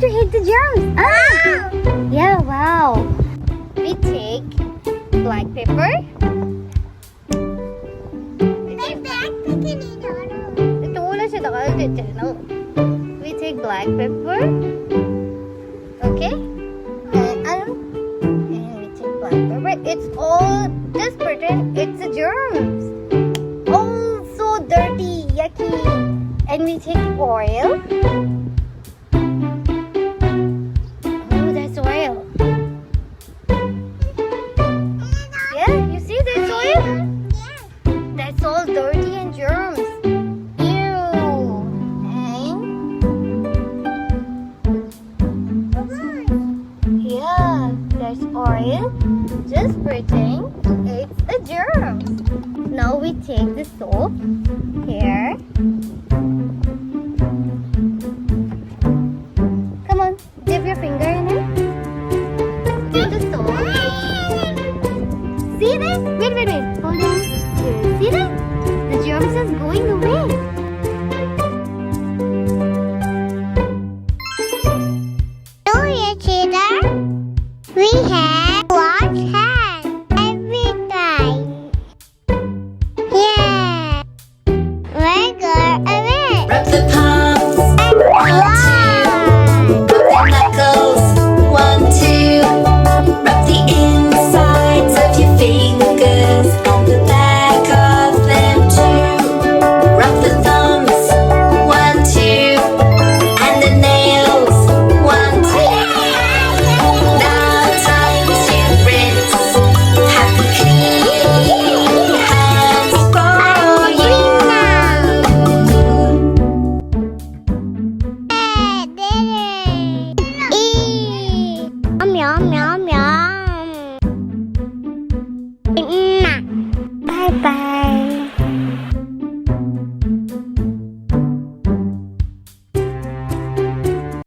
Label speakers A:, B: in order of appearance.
A: to hit the germs. Yeah, wow. We take black pepper. We take black pepper. Okay. And we take black pepper. It's all, just pretend it's a germs. Oh, so dirty, yucky. And we take oil. Oh, that's oil. Yeah, you see that's oil? That's all dirty and germs. Ew. And yeah, that's oil. Just pretend it's a germs. Now we take the soap here. Come on, dip your finger in it. Take the soap. See that? Wait. Hold on. See that? The germs is going away.
B: Oh, you see that? We have wash hands every time. Yeah. We're good away.
C: Rub the palms, 1, 2. Rub the knuckles, 1, 2. Rub the insides of your fingers and the back of them too. Rub the thumbs, 1, 2. And the nails, 1, 2. Now time to rinse. Happy clean hands for you.
B: Yum. Bye bye.